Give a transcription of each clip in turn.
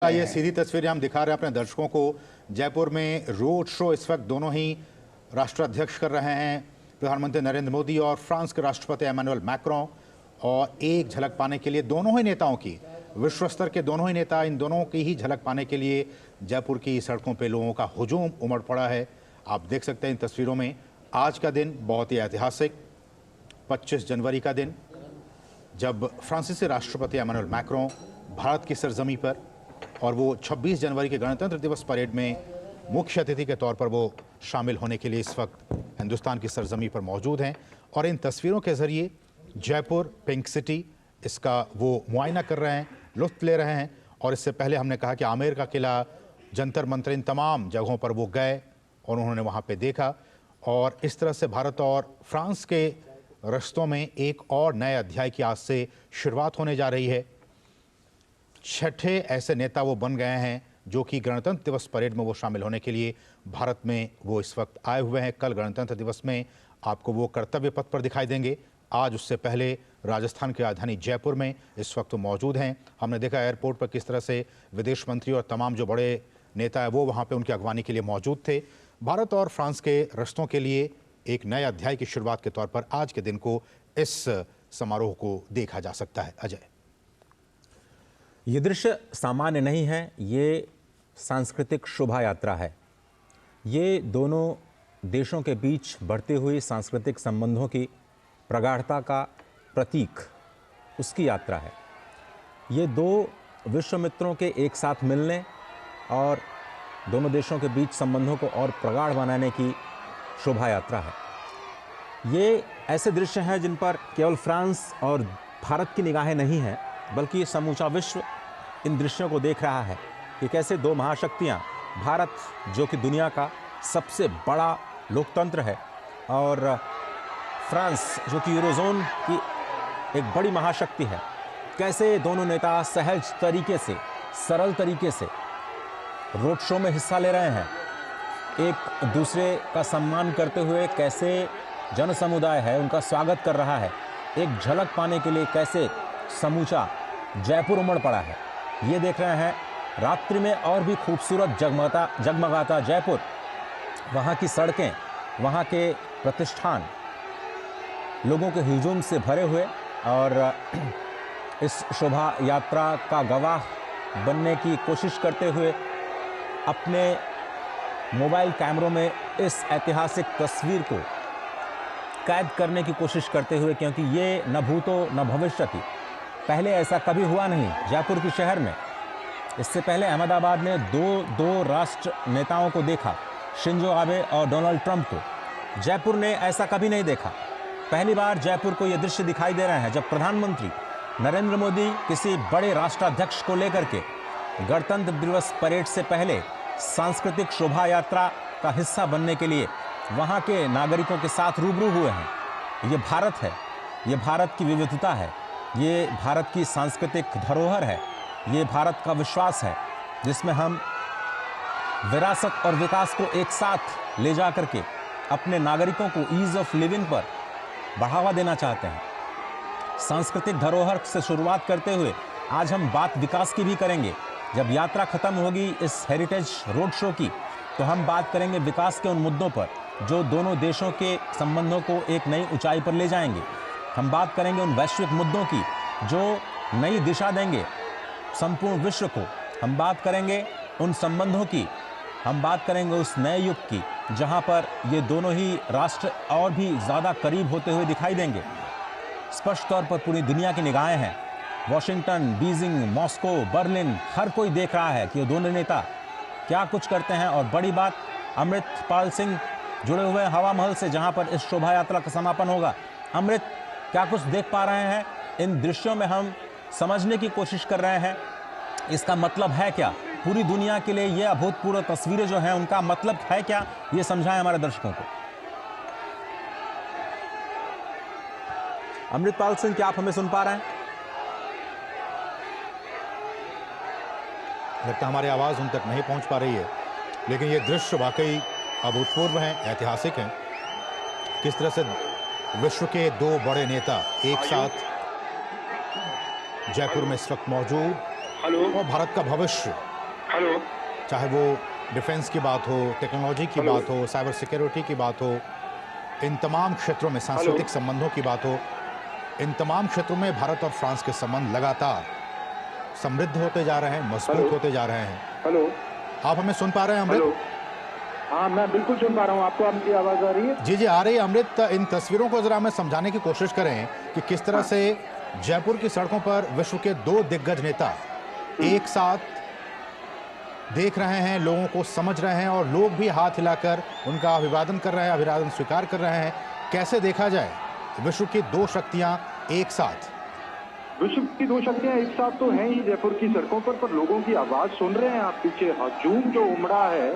ये सीधी तस्वीरें हम दिखा रहे हैं अपने दर्शकों को। जयपुर में रोड शो इस वक्त दोनों ही राष्ट्राध्यक्ष कर रहे हैं, प्रधानमंत्री नरेंद्र मोदी और फ्रांस के राष्ट्रपति एमानुएल मैक्रों। और एक झलक पाने के लिए दोनों ही नेताओं की, विश्व स्तर के दोनों ही नेता, इन दोनों की ही झलक पाने के लिए जयपुर की सड़कों पर लोगों का हुजूम उमड़ पड़ा है। आप देख सकते हैं इन तस्वीरों में। आज का दिन बहुत ही ऐतिहासिक, 25 जनवरी का दिन, जब फ्रांसीसी राष्ट्रपति एमानुएल मैक्रों भारत की सरजमी पर और वो 26 जनवरी के गणतंत्र दिवस परेड में मुख्य अतिथि के तौर पर वो शामिल होने के लिए इस वक्त हिंदुस्तान की सरजमी पर मौजूद हैं। और इन तस्वीरों के ज़रिए जयपुर पिंक सिटी, इसका वो मुआयना कर रहे हैं, लुत्फ़ ले रहे हैं। और इससे पहले हमने कहा कि आमेर का किला, जंतर मंतर, इन तमाम जगहों पर वो गए और उन्होंने वहाँ पर देखा। और इस तरह से भारत और फ्रांस के रिश्तों में एक और नए अध्याय की आज से शुरुआत होने जा रही है। छठे ऐसे नेता वो बन गए हैं जो कि गणतंत्र दिवस परेड में वो शामिल होने के लिए भारत में वो इस वक्त आए हुए हैं। कल गणतंत्र दिवस में आपको वो कर्तव्य पथ पर दिखाई देंगे। आज उससे पहले राजस्थान की राजधानी जयपुर में इस वक्त वो मौजूद हैं। हमने देखा एयरपोर्ट पर किस तरह से विदेश मंत्री और तमाम जो बड़े नेता है वो वहाँ पर उनकी अगवानी के लिए मौजूद थे। भारत और फ्रांस के रिश्तों के लिए एक नए अध्याय की शुरुआत के तौर पर आज के दिन को, इस समारोह को देखा जा सकता है। अजय, ये दृश्य सामान्य नहीं है, ये सांस्कृतिक शोभा यात्रा है। ये दोनों देशों के बीच बढ़ते हुए सांस्कृतिक संबंधों की प्रगाढ़ता का प्रतीक, उसकी यात्रा है। ये दो विश्व मित्रों के एक साथ मिलने और दोनों देशों के बीच संबंधों को और प्रगाढ़ बनाने की शोभा यात्रा है। ये ऐसे दृश्य हैं जिन पर केवल फ्रांस और भारत की निगाहें नहीं हैं, बल्कि समूचा विश्व इन दृश्यों को देख रहा है कि कैसे दो महाशक्तियां, भारत जो कि दुनिया का सबसे बड़ा लोकतंत्र है और फ्रांस जो कि यूरोजोन की एक बड़ी महाशक्ति है, कैसे दोनों नेता सहज तरीके से, सरल तरीके से रोड शो में हिस्सा ले रहे हैं, एक दूसरे का सम्मान करते हुए कैसे जन समुदाय है उनका स्वागत कर रहा है। एक झलक पाने के लिए कैसे समूचा जयपुर उमड़ पड़ा है, ये देख रहे हैं। रात्रि में और भी खूबसूरत जगमगाता जयपुर, वहाँ की सड़कें, वहाँ के प्रतिष्ठान लोगों के हुजूम से भरे हुए और इस शोभा यात्रा का गवाह बनने की कोशिश करते हुए अपने मोबाइल कैमरों में इस ऐतिहासिक तस्वीर को कैद करने की कोशिश करते हुए, क्योंकि ये न भूतो न भविष्यति, पहले ऐसा कभी हुआ नहीं जयपुर के शहर में। इससे पहले अहमदाबाद ने दो राष्ट्र नेताओं को देखा, शिंजो आबे और डोनाल्ड ट्रंप को। जयपुर ने ऐसा कभी नहीं देखा। पहली बार जयपुर को ये दृश्य दिखाई दे रहे हैं जब प्रधानमंत्री नरेंद्र मोदी किसी बड़े राष्ट्राध्यक्ष को लेकर के गणतंत्र दिवस परेड से पहले सांस्कृतिक शोभा यात्रा का हिस्सा बनने के लिए वहाँ के नागरिकों के साथ रूबरू हुए हैं। ये भारत है, ये भारत की विविधता है, ये भारत की सांस्कृतिक धरोहर है, ये भारत का विश्वास है जिसमें हम विरासत और विकास को एक साथ ले जा करके अपने नागरिकों को ईज ऑफ लिविंग पर बढ़ावा देना चाहते हैं। सांस्कृतिक धरोहर से शुरुआत करते हुए आज हम बात विकास की भी करेंगे। जब यात्रा खत्म होगी इस हेरिटेज रोड शो की, तो हम बात करेंगे विकास के उन मुद्दों पर जो दोनों देशों के संबंधों को एक नई ऊंचाई पर ले जाएंगे। हम बात करेंगे उन वैश्विक मुद्दों की जो नई दिशा देंगे संपूर्ण विश्व को। हम बात करेंगे उन संबंधों की, हम बात करेंगे उस नए युग की जहां पर ये दोनों ही राष्ट्र और भी ज़्यादा करीब होते हुए दिखाई देंगे। स्पष्ट तौर पर पूरी दुनिया की निगाहें हैं। वॉशिंगटन, बीजिंग, मॉस्को, बर्लिन, हर कोई देख रहा है कि ये दोनों नेता क्या कुछ करते हैं। और बड़ी बात, अमृतपाल सिंह जुड़े हुए हवा महल से, जहां पर इस शोभा यात्रा का समापन होगा। अमृत, क्या कुछ देख पा रहे हैं इन दृश्यों में? हम समझने की कोशिश कर रहे हैं इसका मतलब है क्या। पूरी दुनिया के लिए ये अभूतपूर्व तस्वीरें जो हैं उनका मतलब है क्या, ये समझाएं हमारे दर्शकों को। अमृतपाल सिंह, क्या आप हमें सुन पा रहे हैं? लगता हमारी आवाज़ उन तक नहीं पहुंच पा रही है, लेकिन ये दृश्य वाकई अभूतपूर्व हैं, ऐतिहासिक हैं। किस तरह से विश्व के दो बड़े नेता एक साथ जयपुर में इस वक्त मौजूद और भारत का भविष्य हेलो। चाहे वो डिफेंस की बात हो, टेक्नोलॉजी की बात हो, साइबर सिक्योरिटी की बात हो, इन तमाम क्षेत्रों में सांस्कृतिक संबंधों की बात हो, इन तमाम क्षेत्रों में भारत और फ्रांस के संबंध लगातार समृद्ध होते जा रहे हैं, मजबूत होते जा रहे हैं। हेलो। आप हमें सुन पा रहे हैं अमृत? हेलो। हाँ, मैं बिल्कुल सुन पा रहा हूँ। आपको आपकी आवाज आ रही है? जी जी आ रही है अमृत। इन तस्वीरों को जरा हमें समझाने की कोशिश करें कि किस तरह से जयपुर की सड़कों पर विश्व के दो दिग्गज नेता एक साथ देख रहे हैं, लोगों को समझ रहे हैं और लोग भी हाथ हिलाकर उनका अभिवादन कर रहे हैं, अभिवादन स्वीकार कर रहे हैं। कैसे देखा जाए विश्व की दो शक्तियां एक साथ? विश्व की दो शक्तियां एक साथ तो हैं ही जयपुर की सड़कों पर लोगों की आवाज सुन रहे हैं आप पीछे। हजूम जो उमड़ा है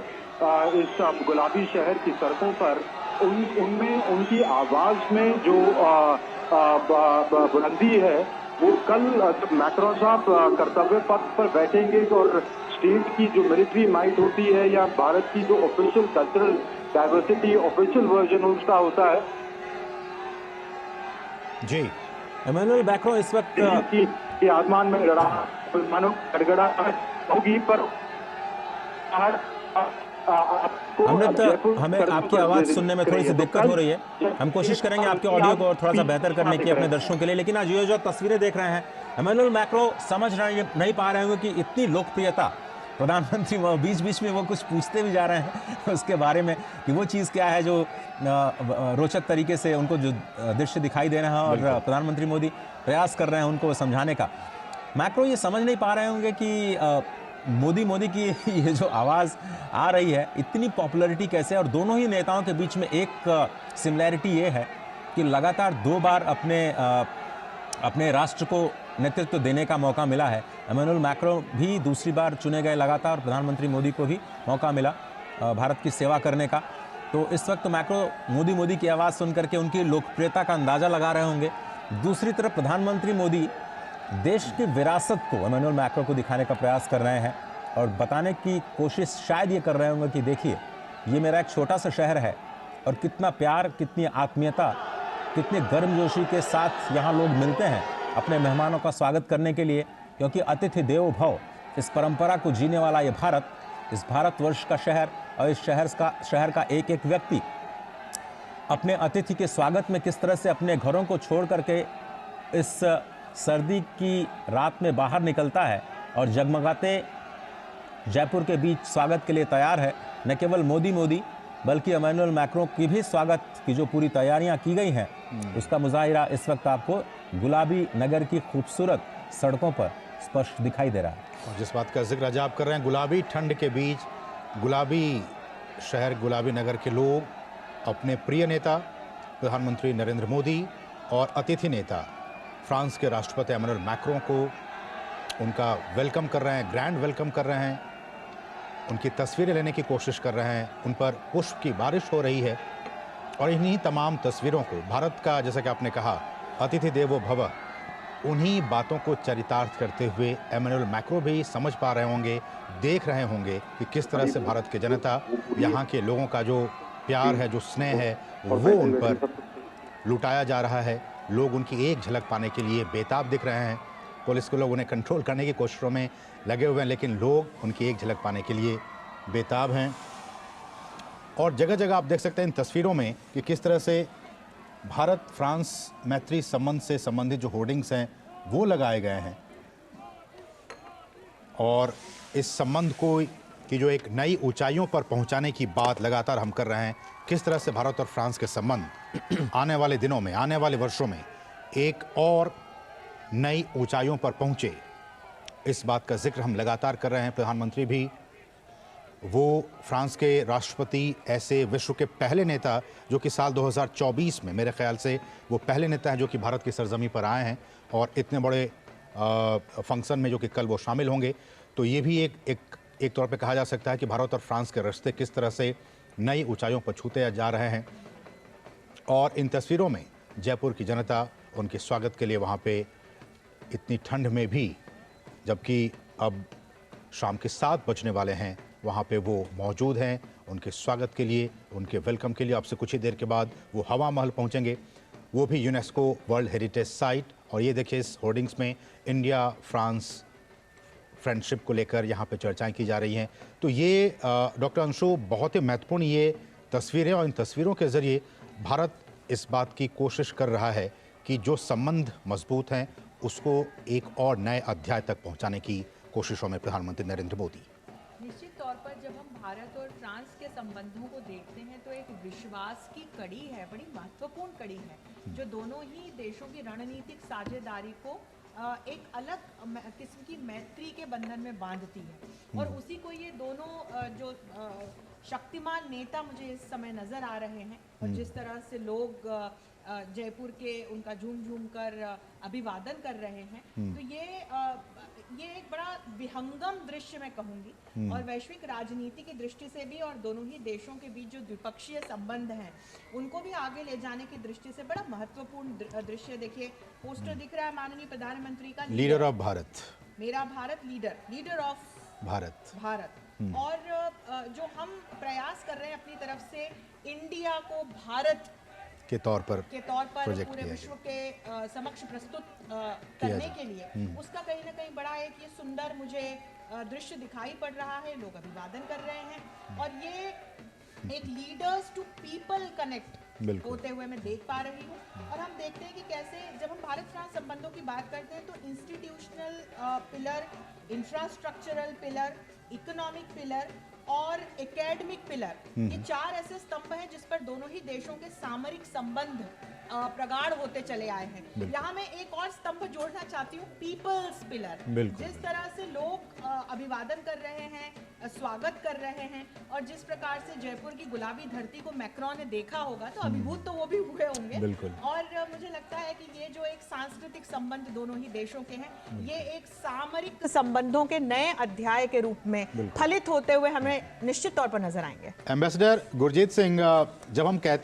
इस गुलाबी शहर की सड़कों पर, उनमें उनकी आवाज में जो बुलंदी है वो कल जब मैक्रोन साहब कर्तव्य पथ पर बैठेंगे और स्टेट की जो मिलिट्री माइट होती है या भारत की जो official cultural diversity official version उसका होता है जी। इमैनुअल मैक्रों इस वक्त की आसमान में लड़ा मानो गड़गड़ा होगी पर अमृत, हमें आपकी आवाज सुनने में थोड़ी सी दिक्कत हो रही है। हम कोशिश करेंगे आपके ऑडियो को और थोड़ा सा बेहतर करने की अपने दर्शकों के लिए। लेकिन आज ये जो तस्वीरें देख रहे हैं, इमैनुअल मैक्रों समझ नहीं पा रहे होंगे कि इतनी लोकप्रियता प्रधानमंत्री बीच बीच में वो कुछ पूछते भी जा रहे हैं उसके बारे में कि वो चीज़ क्या है जो रोचक तरीके से उनको जो दृश्य दिखाई दे रहा है और प्रधानमंत्री मोदी प्रयास कर रहे हैं उनको समझाने का। मैक्रो ये समझ नहीं पा रहे होंगे कि मोदी की ये जो आवाज़ आ रही है इतनी पॉपुलैरिटी कैसे, और दोनों ही नेताओं के बीच में एक सिमिलैरिटी ये है कि लगातार 2 बार अपने राष्ट्र को नेतृत्व देने का मौका मिला है। इमैनुअल मैक्रों भी दूसरी बार चुने गए लगातार, प्रधानमंत्री मोदी को भी मौका मिला भारत की सेवा करने का। तो इस वक्त मैक्रों मोदी की आवाज़ सुन करके उनकी लोकप्रियता का अंदाज़ा लगा रहे होंगे। दूसरी तरफ प्रधानमंत्री मोदी देश की विरासत को इमैनुअल मैक्रों को दिखाने का प्रयास कर रहे हैं और बताने की कोशिश शायद ये कर रहे होंगे कि देखिए ये मेरा एक छोटा सा शहर है और कितना प्यार, कितनी आत्मीयता, कितनी गर्मजोशी के साथ यहाँ लोग मिलते हैं अपने मेहमानों का स्वागत करने के लिए, क्योंकि अतिथि देवो भव इस परंपरा को जीने वाला ये भारत, इस भारतवर्ष का शहर और इस शहर का एक एक व्यक्ति अपने अतिथि के स्वागत में किस तरह से अपने घरों को छोड़ करके इस सर्दी की रात में बाहर निकलता है और जगमगाते जयपुर के बीच स्वागत के लिए तैयार है। न केवल मोदी बल्कि इमैनुअल मैक्रों की भी स्वागत की जो पूरी तैयारियां की गई हैं उसका मुजाहिरा इस वक्त आपको गुलाबी नगर की खूबसूरत सड़कों पर स्पष्ट दिखाई दे रहा है। और जिस बात का जिक्र आज आप कर रहे हैं, गुलाबी ठंड के बीच गुलाबी शहर, गुलाबी नगर के लोग अपने प्रिय नेता प्रधानमंत्री नरेंद्र मोदी और अतिथि नेता फ्रांस के राष्ट्रपति इमैनुअल मैक्रों को उनका वेलकम कर रहे हैं, ग्रैंड वेलकम कर रहे हैं, उनकी तस्वीरें लेने की कोशिश कर रहे हैं, उन पर पुष्प की बारिश हो रही है। और इन्हीं तमाम तस्वीरों को भारत का, जैसा कि आपने कहा, अतिथि देवो भव, उन्हीं बातों को चरितार्थ करते हुए इमैनुअल मैक्रों भी समझ पा रहे होंगे, देख रहे होंगे कि किस तरह से भारत के जनता, यहाँ के लोगों का जो प्यार है, जो स्नेह है, वो उन पर लुटाया जा रहा है। लोग उनकी एक झलक पाने के लिए बेताब दिख रहे हैं। पुलिस के लोग उन्हें कंट्रोल करने की कोशिशों में लगे हुए हैं, लेकिन लोग उनकी एक झलक पाने के लिए बेताब हैं। और जगह जगह आप देख सकते हैं इन तस्वीरों में कि किस तरह से भारत फ्रांस मैत्री संबंध से संबंधित जो होर्डिंग्स हैं वो लगाए गए हैं और इस संबंध को की जो एक नई ऊंचाइयों पर पहुंचाने की बात लगातार हम कर रहे हैं। किस तरह से भारत और फ्रांस के संबंध आने वाले दिनों में, आने वाले वर्षों में एक और नई ऊंचाइयों पर पहुंचे, इस बात का जिक्र हम लगातार कर रहे हैं। प्रधानमंत्री भी, वो फ्रांस के राष्ट्रपति, ऐसे विश्व के पहले नेता जो कि साल 2024 में मेरे ख्याल से वो पहले नेता हैं जो कि भारत की सरजमी पर आए हैं और इतने बड़े फंक्शन में जो कि कल वो शामिल होंगे। तो ये भी एक तौर पे कहा जा सकता है कि भारत और फ्रांस के रिश्ते किस तरह से नई ऊंचाइयों पर छूते जा रहे हैं। और इन तस्वीरों में जयपुर की जनता उनके स्वागत के लिए वहाँ पे इतनी ठंड में भी, जबकि अब शाम के 7 बजने वाले हैं, वहाँ पे वो मौजूद हैं उनके स्वागत के लिए, उनके वेलकम के लिए। आपसे कुछ ही देर के बाद वो हवा महल पहुँचेंगे, वो भी यूनेस्को वर्ल्ड हेरिटेज साइट। और ये देखिए इस होर्डिंग्स में इंडिया फ्रांस फ्रेंडशिप को लेकर यहाँ पे चर्चाएं की जा रही हैं। तो ये डॉक्टर अंशु, बहुत ही महत्वपूर्ण ये तस्वीरें, और इन तस्वीरों के ज़रिए भारत इस बात की कोशिश कर रहा है कि जो संबंध मजबूत हैं उसको एक और नए अध्याय तक पहुँचाने की कोशिशों में प्रधानमंत्री नरेंद्र मोदी। निश्चित तौर पर जब हम भारत और फ्रांस के संबंधों को देखते हैं तो एक विश्वास की कड़ी है, बड़ी महत्वपूर्ण कड़ी है, जो दोनों ही देशों की रणनीतिक साझेदारी को एक अलग किस्म की मैत्री के बंधन में बांधती है। और उसी को ये दोनों जो शक्तिमान नेता मुझे इस समय नजर आ रहे हैं, और जिस तरह से लोग जयपुर के उनका झूम झूम कर अभिवादन कर रहे हैं, तो ये एक बड़ा विहंगम दृश्य मैं कहूंगी, और वैश्विक राजनीति की दृष्टि से भी, और दोनों ही देशों के बीच जो द्विपक्षीय संबंध हैं उनको भी आगे ले जाने की दृष्टि से बड़ा महत्वपूर्ण दृश्य। देखिए, पोस्टर दिख रहा है माननीय प्रधानमंत्री का, लीडर ऑफ भारत, मेरा भारत, लीडर ऑफ भारत। और जो हम प्रयास कर रहे हैं अपनी तरफ से इंडिया को भारत के तौर पर पूरे विश्व के समक्ष प्रस्तुत करने के लिए, उसका कहीं ना कहीं बड़ा एक ये सुंदर मुझे दृश्य दिखाई पड़ रहा है। लोग अभिवादन कर रहे हैं, और ये एक लीडर्स टू पीपल कनेक्ट होते हुए मैं देख पा रही हूँ। और हम देखते हैं कि कैसे जब हम भारत फ्रांस संबंधों की बात करते हैं तो institutional pillar, infrastructural pillar, economic pillar और एकेडमिक पिलर, ये चार ऐसे स्तंभ हैं जिस पर दोनों ही देशों के सामरिक संबंध प्रगाढ़ होते चले आए हैं। यहाँ मैं एक और स्तंभ जोड़ना चाहती हूँ, पीपल्स पिलर। जिस तरह से लोग अभिवादन कर रहे हैं, स्वागत कर रहे हैं, और जिस प्रकार से जयपुर की गुलाबी धरती को मैक्रोन ने देखा होगा तो अभिभूत तो वो भी हुए होंगे। और मुझे लगता है कि ये जो एक सांस्कृतिक संबंध दोनों ही देशों के हैं, ये एक सामरिक संबंधों के नए अध्याय के रूप में फलित होते हुए हमें निश्चित तौर पर नजर आएंगे। एम्बेसडर गुरजीत सिंह, जब हम कहते